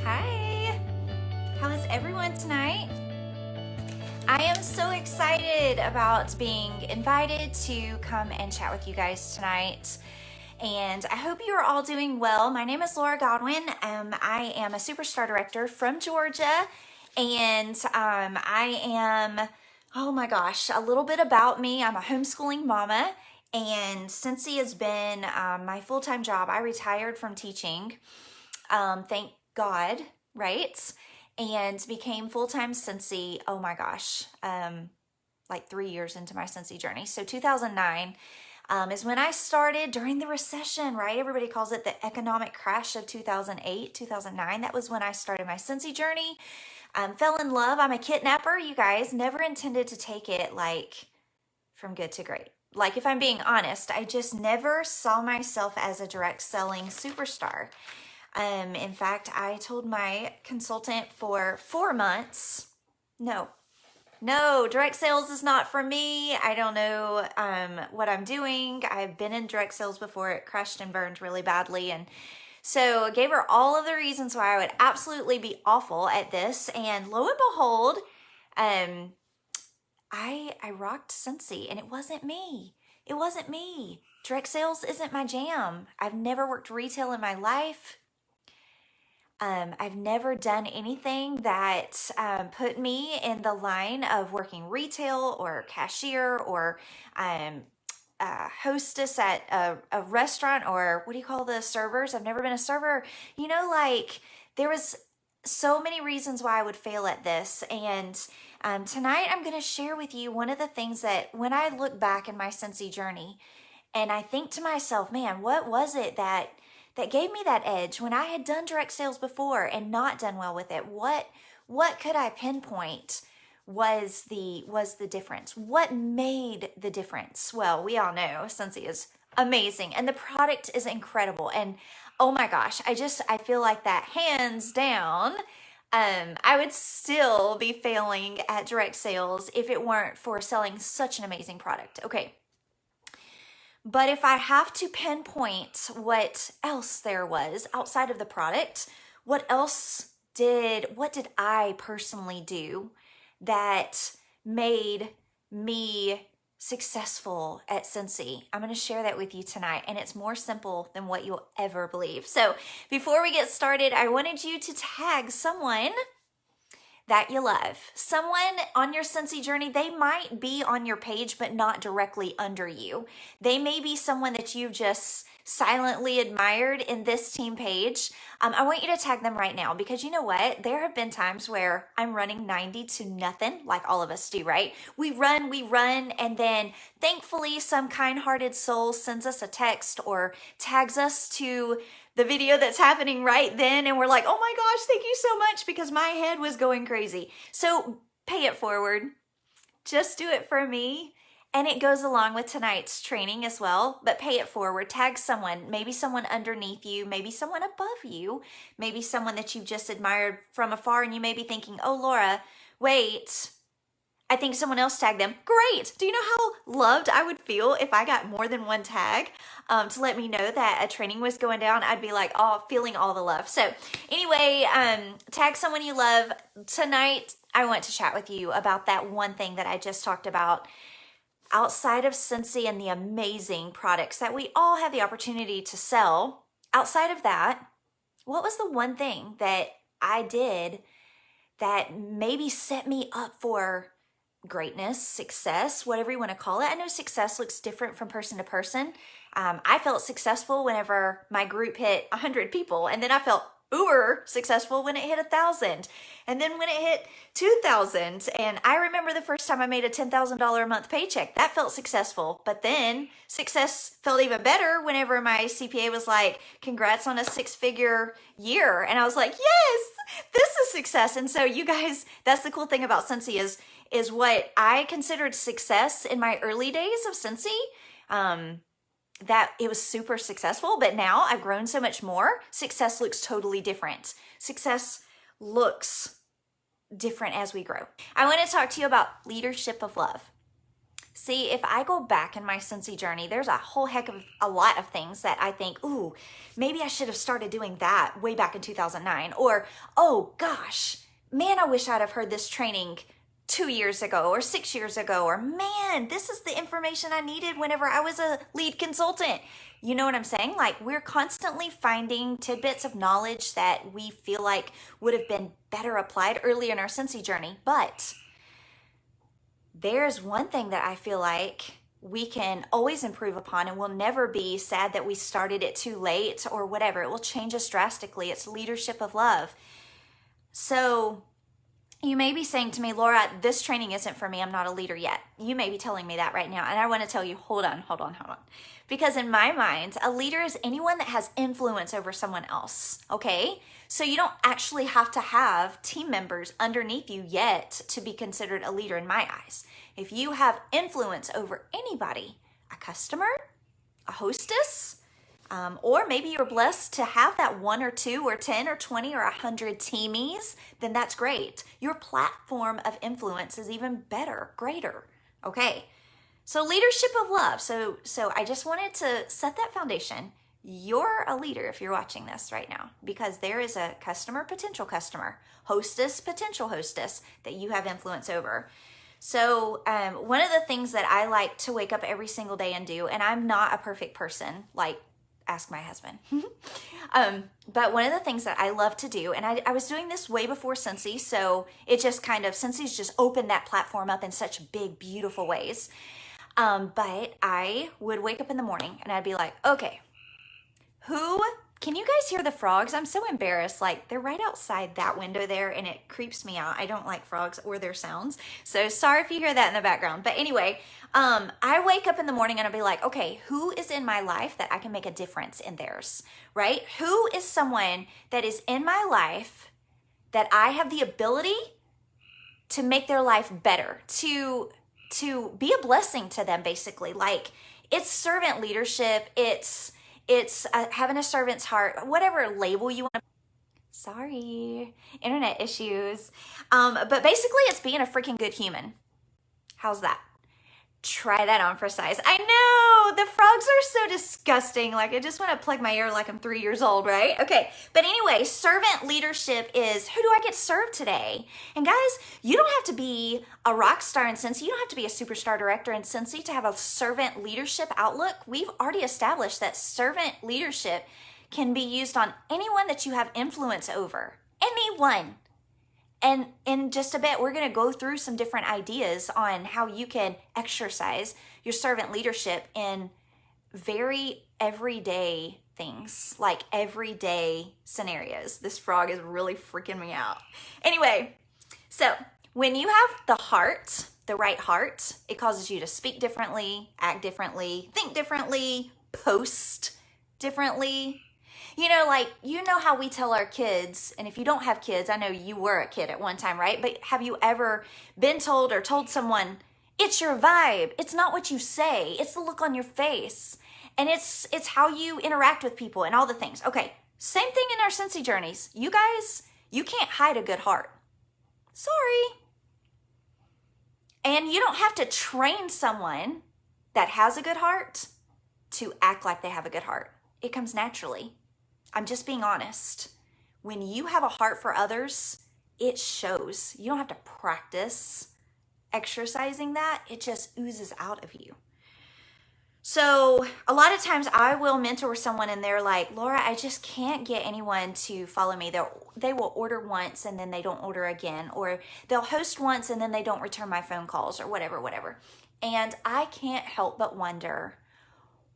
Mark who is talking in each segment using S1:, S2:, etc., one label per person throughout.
S1: Hi, how is everyone tonight? I am so excited about being invited to come and chat with you guys tonight. And I hope you are all doing well. My name is Laura Godwin. I am a Superstar Director from Georgia. And I am, oh my gosh, a little bit about me. I'm a homeschooling mama. And Cincy has been my full-time job. I retired from teaching. Thank God, right? And became full-time Cincy, oh my gosh, like 3 years into my Cincy journey. So 2009 is when I started during the recession, right? Everybody calls it the economic crash of 2008, 2009. That was when I started my Cincy journey. Fell in love. I'm a kidnapper, you guys. Never intended to take it like from good to great. Like, if I'm being honest, I just never saw myself as a direct selling superstar. In fact, I told my consultant for 4 months, no, direct sales is not for me. I don't know what I'm doing. I've been in direct sales before. It crashed and burned really badly. And so I gave her all of the reasons why I would absolutely be awful at this. And lo and behold, I rocked Cincy, and it wasn't me. It wasn't me. Direct sales isn't my jam. I've never worked retail in my life. I've never done anything that put me in the line of working retail or cashier or hostess at a restaurant, or what do you call the servers? I've never been a server. You know, like, there was so many reasons why I would fail at this. And tonight I'm going to share with you one of the things that when I look back in my Cincy journey and I think to myself, man, what was it that gave me that edge when I had done direct sales before and not done well with it? What could I pinpoint was the difference? What made the difference? Well, we all know Cincy is amazing and the product is incredible. And oh my gosh, I feel like that hands down, I would still be failing at direct sales if it weren't for selling such an amazing product. Okay. But if I have to pinpoint what else there was outside of the product, what did I personally do that made me successful at Cincy? I'm going to share that with you tonight, and it's more simple than what you'll ever believe. So before we get started, I wanted you to tag someone that you love. Someone on your Cincy journey, they might be on your page, but not directly under you. They may be someone that you've just silently admired in this team page. I want you to tag them right now, because you know what? There have been times where I'm running 90 to nothing, like all of us do, right? We run, and then thankfully some kind-hearted soul sends us a text or tags us to the video that's happening right then, and we're like, oh my gosh, thank you so much, because my head was going crazy. So pay it forward. Just do it for me. And it goes along with tonight's training as well, but pay it forward. Tag someone, maybe someone underneath you, maybe someone above you, maybe someone that you've just admired from afar, and you may be thinking, oh, Laura, wait, I think someone else tagged them. Great. Do you know how loved I would feel if I got more than one tag to let me know that a training was going down? I'd be like, oh, feeling all the love. So anyway, tag someone you love. Tonight, I want to chat with you about that one thing that I just talked about. Outside of Cincy and the amazing products that we all have the opportunity to sell, outside of that, what was the one thing that I did that maybe set me up for greatness, success, whatever you want to call it? I know success looks different from person to person. I felt successful whenever my group hit 100 people, and then I felt uber successful when it hit 1,000, and then when it hit 2,000. And I remember the first time I made a $10,000 a month paycheck. That felt successful. But then success felt even better whenever my CPA was like, congrats on a 6-figure year. And I was like, yes, this is success. And so you guys, that's the cool thing about Cincy is what I considered success in my early days of Cincy, that it was super successful, but now I've grown so much more. Success looks totally different. Success looks different as we grow. I want to talk to you about leadership of love. See, if I go back in my Scentsy journey, there's a whole heck of a lot of things that I think, ooh, maybe I should have started doing that way back in 2009. Or, oh gosh, man, I wish I'd have heard this training 2 years ago or 6 years ago. Or man, this is the information I needed whenever I was a lead consultant. You know what I'm saying? Like, we're constantly finding tidbits of knowledge that we feel like would have been better applied early in our Scentsy journey. But there's one thing that I feel like we can always improve upon, and we'll never be sad that we started it too late or whatever. It will change us drastically. It's leadership of love. So you may be saying to me, Laura, this training isn't for me. I'm not a leader yet. You may be telling me that right now. And I want to tell you, hold on. Because in my mind, a leader is anyone that has influence over someone else, okay? So you don't actually have to have team members underneath you yet to be considered a leader in my eyes. If you have influence over anybody, a customer, a hostess, or maybe you're blessed to have that 1 or 2 or 10 or 20 or 100 teamies, then that's great. Your platform of influence is even better, greater, okay? So leadership of love. So I just wanted to set that foundation. You're a leader if you're watching this right now, because there is a customer, potential customer, hostess, potential hostess that you have influence over. So one of the things that I like to wake up every single day and do, and I'm not a perfect person, like ask my husband, but one of the things that I love to do, and I was doing this way before Scentsy, so it just kind of, Scentsy's just opened that platform up in such big, beautiful ways. But I would wake up in the morning and I'd be like, okay, can you guys hear the frogs? I'm so embarrassed. Like, they're right outside that window there and it creeps me out. I don't like frogs or their sounds. So sorry if you hear that in the background. But anyway, I wake up in the morning and I'll be like, okay, who is in my life that I can make a difference in theirs, right? Who is someone that is in my life that I have the ability to make their life better, to be a blessing to them, basically. Like, it's servant leadership, it's having a servant's heart, whatever label you want to. Sorry, internet issues. But basically, it's being a freaking good human. How's that? Try that on for size. I know, the frogs are so disgusting. Like, I just want to plug my ear like I'm 3 years old, right? Okay, but anyway, servant leadership is, who do I get served today? And guys, you don't have to be a rock star in Scentsy. You don't have to be a superstar director in Scentsy to have a servant leadership outlook. We've already established that servant leadership can be used on anyone that you have influence over. Anyone. And in just a bit, we're going to go through some different ideas on how you can exercise your servant leadership in very everyday things, like everyday scenarios. This frog is really freaking me out. Anyway, so when you have the heart, the right heart, it causes you to speak differently, act differently, think differently, post differently. You know, like, you know how we tell our kids, and if you don't have kids, I know you were a kid at one time, right? But have you ever been told or told someone, it's your vibe, it's not what you say, it's the look on your face, and it's how you interact with people and all the things. Okay, same thing in our Scentsy journeys. You guys, you can't hide a good heart. Sorry. And you don't have to train someone that has a good heart to act like they have a good heart. It comes naturally. I'm just being honest. When you have a heart for others, it shows. You don't have to practice exercising that. It just oozes out of you. So a lot of times I will mentor someone and they're like, Laura, I just can't get anyone to follow me. They will order once and then they don't order again, or they'll host once and then they don't return my phone calls, or whatever. And I can't help but wonder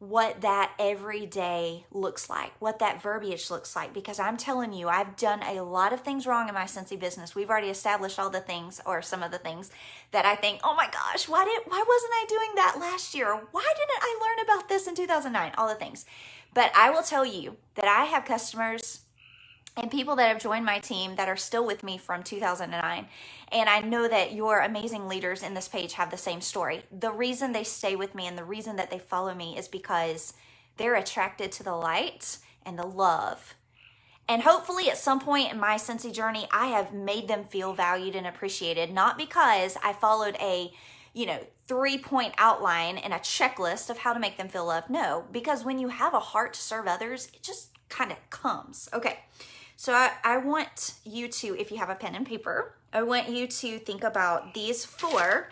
S1: what that every day looks like, what that verbiage looks like, because I'm telling you, I've done a lot of things wrong in my Scentsy business. We've already established all the things, or some of the things that I think, oh my gosh, why wasn't I doing that last year? Why didn't I learn about this in 2009? All the things. But I will tell you that I have customers and people that have joined my team that are still with me from 2009. And I know that your amazing leaders in this page have the same story. The reason they stay with me and the reason that they follow me is because they're attracted to the light and the love. And hopefully at some point in my Scentsy journey, I have made them feel valued and appreciated, not because I followed a 3-point outline and a checklist of how to make them feel loved. No, because when you have a heart to serve others, it just kind of comes. Okay, so I want you to, if you have a pen and paper, I want you to think about these four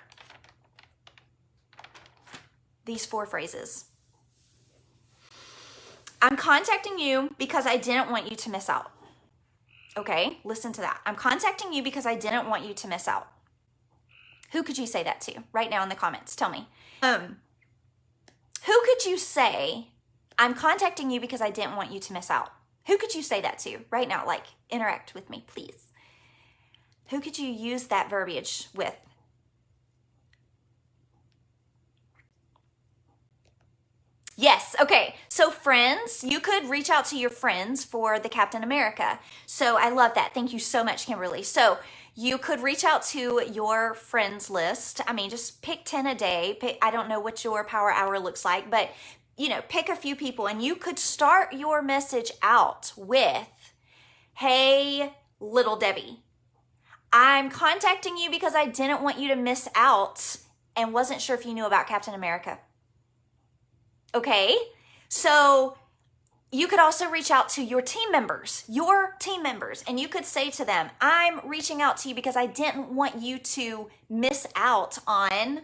S1: phrases. I'm contacting you because I didn't want you to miss out. Okay, listen to that. I'm contacting you because I didn't want you to miss out. Who could you say that to right now in the comments? Tell me. Who could you say, I'm contacting you because I didn't want you to miss out? Who could you say that to right now? Like, interact with me, please. Who could you use that verbiage with? Yes, okay. So friends, you could reach out to your friends for the Captain America. So I love that. Thank you so much, Kimberly. So you could reach out to your friends list. I mean, just pick 10 a day. I don't know what your power hour looks like, but pick a few people, and you could start your message out with, hey, little Debbie, I'm contacting you because I didn't want you to miss out and wasn't sure if you knew about Captain America. Okay, so you could also reach out to your team members, and you could say to them, I'm reaching out to you because I didn't want you to miss out on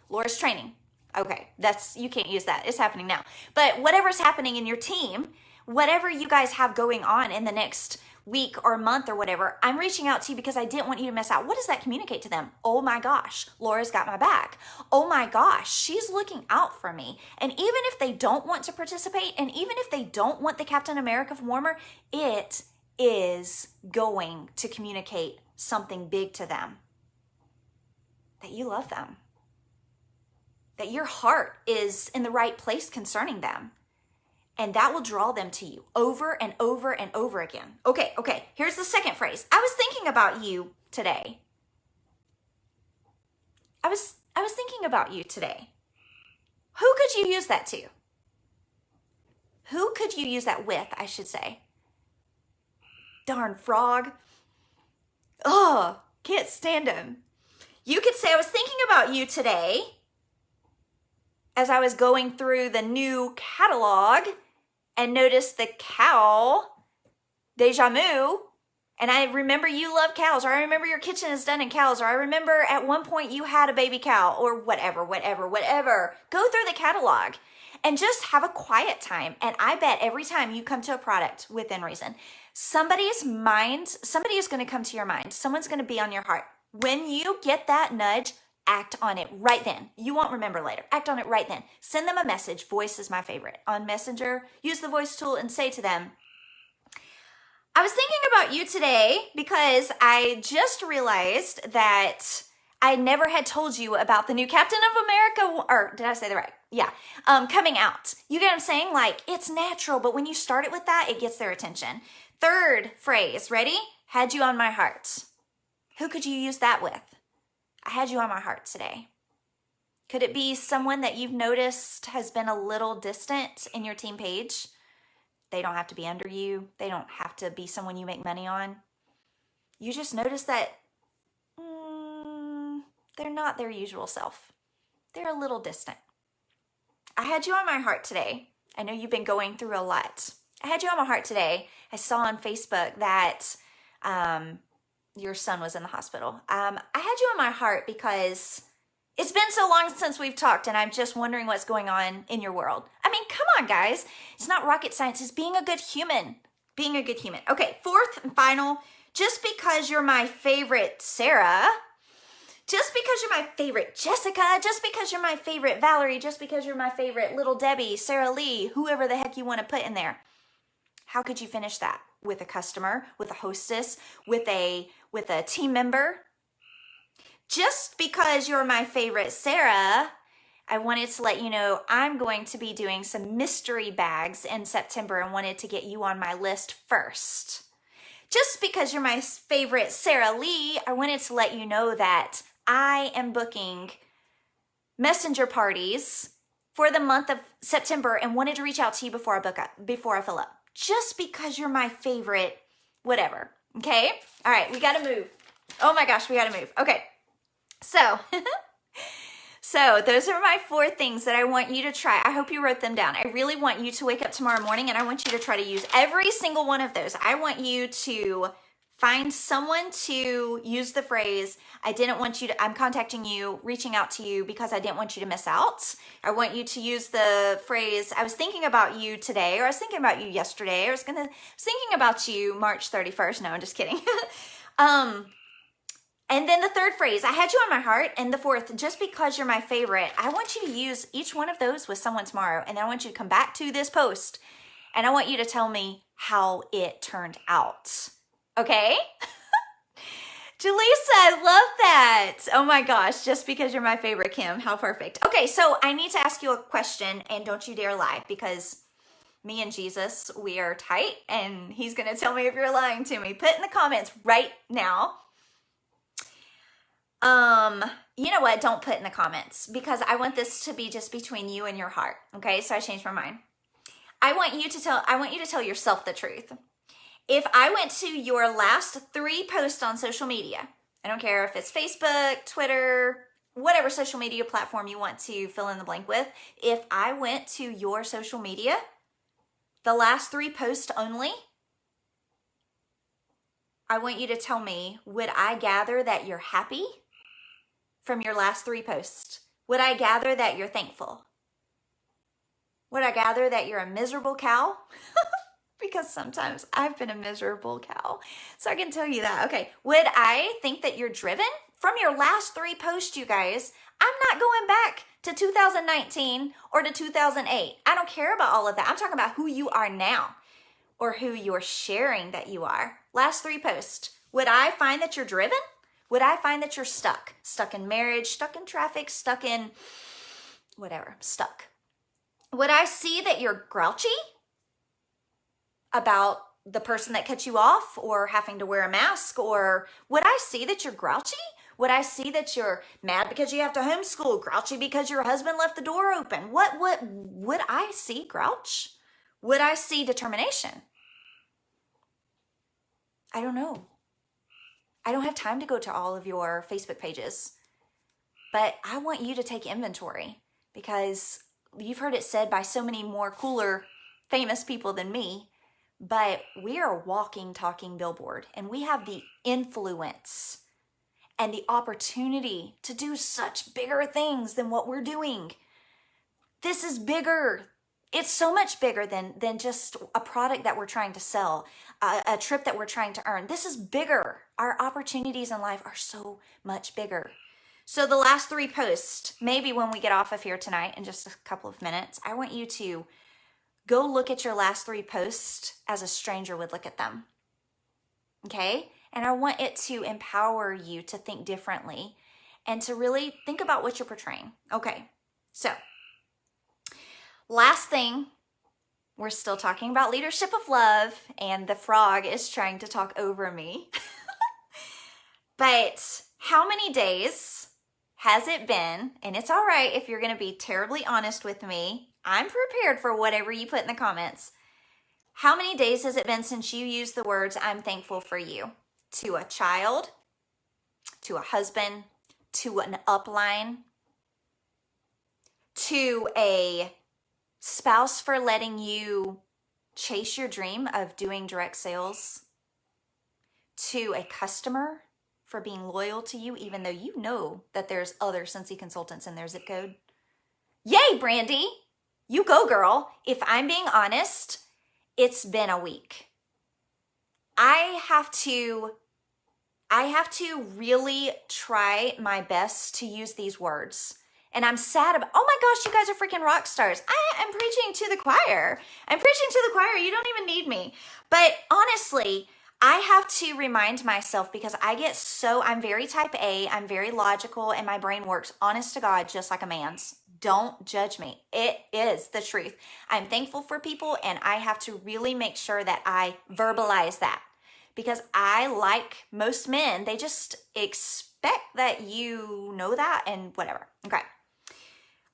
S1: Laura's training. Okay, you can't use that. It's happening now. But whatever's happening in your team, whatever you guys have going on in the next week or month or whatever, I'm reaching out to you because I didn't want you to miss out. What does that communicate to them? Oh my gosh, Laura's got my back. Oh my gosh, she's looking out for me. And even if they don't want to participate, and even if they don't want the Captain America warmer, it is going to communicate something big to them. That you love them. That your heart is in the right place concerning them. And that will draw them to you over and over and over again. Okay, here's the second phrase. I was thinking about you today. I was thinking about you today. Who could you use that to? Who could you use that with, I should say? Darn frog. Oh, can't stand him. You could say, I was thinking about you today as I was going through the new catalog and noticed the cow, deja vu, and I remember you love cows, or I remember your kitchen is done in cows, or I remember at one point you had a baby cow, or whatever. Go through the catalog and just have a quiet time. And I bet every time you come to a product within reason, somebody is going to come to your mind. Someone's going to be on your heart. When you get that nudge, act on it right then. You won't remember later. Act on it right then. Send them a message. Voice is my favorite. On Messenger, use the voice tool and say to them, I was thinking about you today because I just realized that I never had told you about the new Captain of America, or did I say that right? Yeah, coming out. You get what I'm saying? Like, it's natural, but when you start it with that, it gets their attention. Third phrase, ready? Had you on my heart. Who could you use that with? I had you on my heart today. Could it be someone that you've noticed has been a little distant in your team page? They don't have to be under you. They don't have to be someone you make money on. You just notice that they're not their usual self. They're a little distant. I had you on my heart today. I know you've been going through a lot. I had you on my heart today. I saw on Facebook that your son was in the hospital. I had you on my heart because it's been so long since we've talked, and I'm just wondering what's going on in your world. I mean, come on, guys. It's not rocket science. It's being a good human. Being a good human. Okay, fourth and final. Just because you're my favorite Sarah, just because you're my favorite Jessica, just because you're my favorite Valerie, just because you're my favorite little Debbie, Sarah Lee, whoever the heck you want to put in there. How could you finish that? With a customer, with a hostess, with a team member? Just because you're my favorite Sarah, I wanted to let you know I'm going to be doing some mystery bags in September and wanted to get you on my list first. Just because you're my favorite Sarah Lee, I wanted to let you know that I am booking messenger parties for the month of September and wanted to reach out to you before I fill up. Just because you're my favorite, whatever. Okay? All right, we got to move. Oh my gosh, we got to move. Okay. So, So those are my 4 things that I want you to try. I hope you wrote them down. I really want you to wake up tomorrow morning and I want you to try to use every single one of those. I want you to find someone to use the phrase, I'm contacting you, reaching out to you because I didn't want you to miss out. I want you to use the phrase, I was thinking about you today, or I was thinking about you yesterday, or I was thinking about you March 31st. No, I'm just kidding. And then the 3rd phrase, I had you on my heart. And the 4th, just because you're my favorite, I want you to use each one of those with someone tomorrow. And then I want you to come back to this post and I want you to tell me how it turned out. Okay? Jaleesa, I love that. Oh my gosh, just because you're my favorite, Kim. How perfect. Okay, so I need to ask you a question and don't you dare lie because me and Jesus, we are tight and he's going to tell me if you're lying to me. Put in the comments right now. You know what? Don't put in the comments because I want this to be just between you and your heart. Okay. So I changed my mind. I want you to tell yourself the truth. If I went to your last 3 posts on social media, I don't care if it's Facebook, Twitter, whatever social media platform you want to fill in the blank with. If I went to your social media, the last 3 posts only, I want you to tell me, would I gather that you're happy from your last 3 posts? Would I gather that you're thankful? Would I gather that you're a miserable cow? Because sometimes I've been a miserable cow. So I can tell you that. Okay. Would I think that you're driven? From your last 3 posts, you guys, I'm not going back to 2019 or to 2008. I don't care about all of that. I'm talking about who you are now or who you're sharing that you are. Last 3 posts. Would I find that you're driven? Would I find that you're stuck? Stuck in marriage, stuck in traffic, stuck in whatever, stuck. Would I see that you're grouchy about the person that cut you off or having to wear a mask? Or would I see that you're grouchy? Would I see that you're mad because you have to homeschool, grouchy because your husband left the door open? Would I see grouch? Would I see determination? I don't know. I don't have time to go to all of your Facebook pages, but I want you to take inventory because you've heard it said by so many more cooler, famous people than me, but we are a walking, talking billboard and we have the influence and the opportunity to do such bigger things than what we're doing. This is bigger. It's so much bigger than just a product that we're trying to sell, a trip that we're trying to earn. This is bigger. Our opportunities in life are so much bigger. So the last 3 posts, maybe when we get off of here tonight in just a couple of minutes, I want you to go look at your last 3 posts as a stranger would look at them. Okay? And I want it to empower you to think differently and to really think about what you're portraying. Okay, so last thing, we're still talking about leadership of love, and the frog is trying to talk over me. But how many days has it been? And it's all right if you're going to be terribly honest with me. I'm prepared for whatever you put in the comments. How many days has it been since you used the words, I'm thankful for you, to a child, to a husband, to an upline, to a spouse for letting you chase your dream of doing direct sales, to a customer for being loyal to you, even though you know that there's other Cincy consultants in their zip code? Yay, Brandy! You go, girl. If I'm being honest, it's been a week. I have to really try my best to use these words. And I'm sad about, oh my gosh, you guys are freaking rock stars. I am preaching to the choir. I'm preaching to the choir. You don't even need me. But honestly, I have to remind myself because I'm very type A, I'm very logical, and my brain works, honest to God, just like a man's. Don't judge me. It is the truth. I'm thankful for people, and I have to really make sure that I verbalize that. Because I, like most men, they just expect that you know that and whatever. Okay.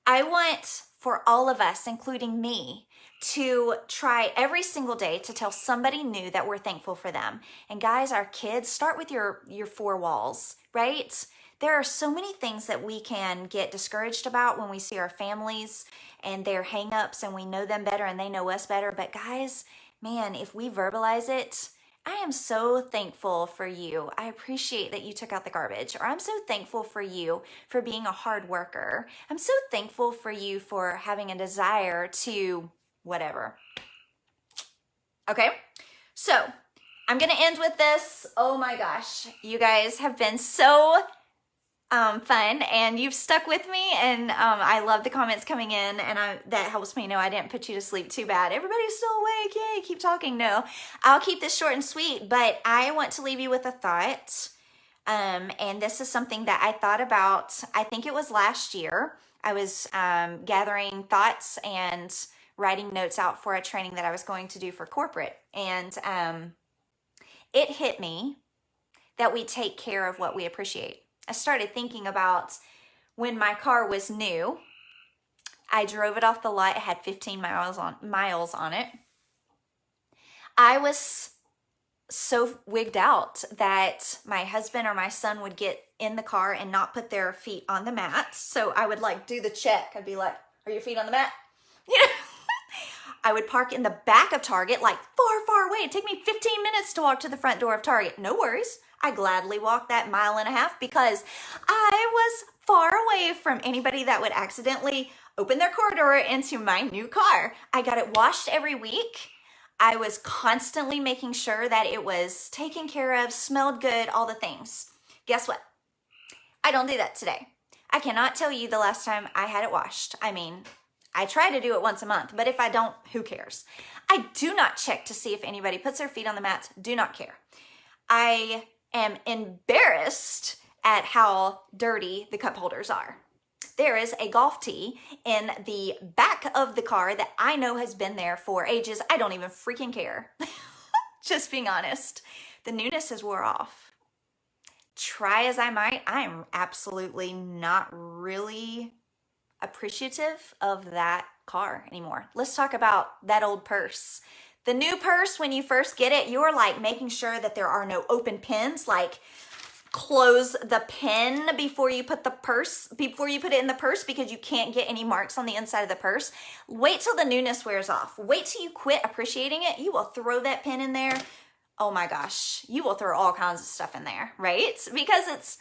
S1: I want for all of us, including me, to try every single day to tell somebody new that we're thankful for them. And guys, our kids, start with your 4 walls, right? there are so many things that we can get discouraged about when we see our families and their hangups and we know them better and they know us better. But guys, man, if we verbalize it, I am so thankful for you. I appreciate that you took out the garbage. Or I'm so thankful for you for being a hard worker. I'm so thankful for you for having a desire to whatever. Okay, so I'm going to end with this. Oh my gosh, you guys have been so fun and you've stuck with me, and I love the comments coming in, and that helps me know I didn't put you to sleep too bad. Everybody's still awake, yay, keep talking. No, I'll keep this short and sweet, but I want to leave you with a thought, and this is something that I thought about, I think it was last year. I was gathering thoughts and writing notes out for a training that I was going to do for corporate, and it hit me that we take care of what we appreciate. I started thinking about when my car was new. I drove it off the lot. It had 15 miles on it. I was so wigged out that my husband or my son would get in the car and not put their feet on the mat. So I would like do the check. I'd be like, "Are your feet on the mat?" You know? I would park in the back of Target, like far, far away. It'd take me 15 minutes to walk to the front door of Target. No worries. I gladly walked that 1.5 miles because I was far away from anybody that would accidentally open their car door into my new car. I got it washed every week. I was constantly making sure that it was taken care of, smelled good, all the things. Guess what? I don't do that today. I cannot tell you the last time I had it washed. I mean, I try to do it once a month, but if I don't, who cares? I do not check to see if anybody puts their feet on the mats. Do not care. I am embarrassed at how dirty the cup holders are. There is a golf tee in the back of the car that I know has been there for ages. I don't even freaking care. Just being honest. The newness has wore off. Try as I might, I'm absolutely not really appreciative of that car anymore. Let's talk about that old purse. The new purse, when you first get it, you're like making sure that there are no open pins, like close the pin before you put it in the purse, because you can't get any marks on the inside of the purse. Wait till the newness wears off. Wait till you quit appreciating it. You will throw that pin in there. Oh my gosh, you will throw all kinds of stuff in there, right? Because it's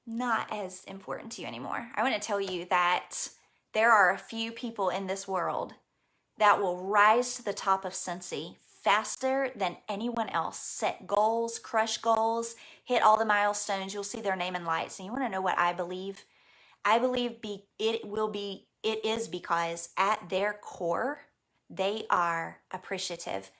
S1: not as important to you anymore. I want to tell you that there are a few people in this world that will rise to the top of Scentsy faster than anyone else. Set goals, crush goals, hit all the milestones. You'll see their name in lights. And you want to know what I believe? I believe it is because at their core, they are appreciative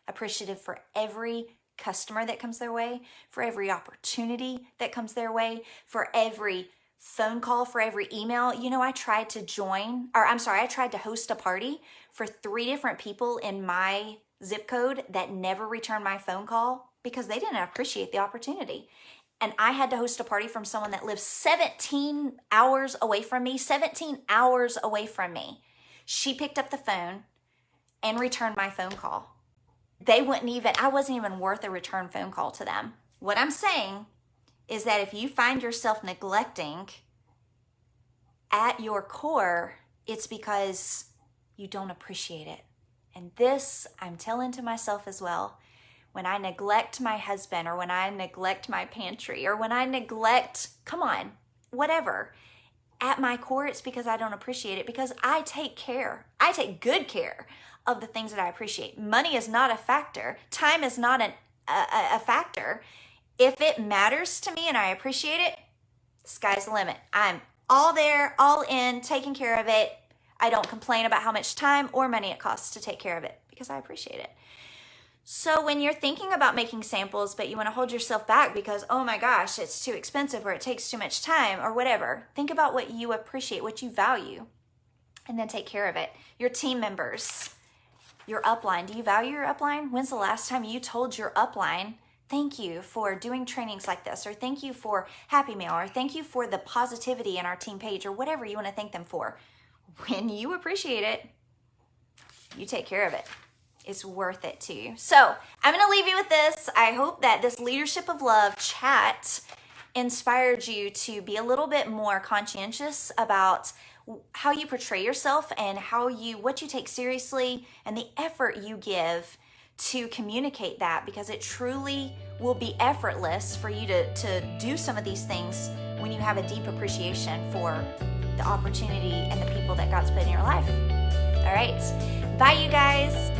S1: for every customer that comes their way, for every opportunity that comes their way, for every phone call, for every email. You know, I tried to host a party for 3 different people in my zip code that never returned my phone call because they didn't appreciate the opportunity. And I had to host a party from someone that lives 17 hours away from me, 17 hours away from me. She picked up the phone and returned my phone call. I wasn't even worth a return phone call to them. What I'm saying is that if you find yourself neglecting at your core, it's because you don't appreciate it. And this I'm telling to myself as well. When I neglect my husband, or when I neglect my pantry, or when I neglect, whatever, at my core, it's because I don't appreciate it, because I take good care of the things that I appreciate. Money is not a factor. Time is not a factor. If it matters to me and I appreciate it, sky's the limit. I'm all there, all in, taking care of it. I don't complain about how much time or money it costs to take care of it because I appreciate it. So when you're thinking about making samples, but you want to hold yourself back because, oh my gosh, it's too expensive, or it takes too much time, or whatever, think about what you appreciate, what you value, and then take care of it. Your team members, your upline. Do you value your upline? When's the last time you told your upline, thank you for doing trainings like this, or thank you for Happy Mail, or thank you for the positivity in our team page, or whatever you want to thank them for? When you appreciate it, you take care of it. It's worth it to you. So I'm going to leave you with this. I hope that this Leadership of Love chat inspired you to be a little bit more conscientious about how you portray yourself and what you take seriously and the effort you give to communicate that, because it truly will be effortless for you to do some of these things when you have a deep appreciation for the opportunity and the people that God's put in your life. All right. Bye, you guys.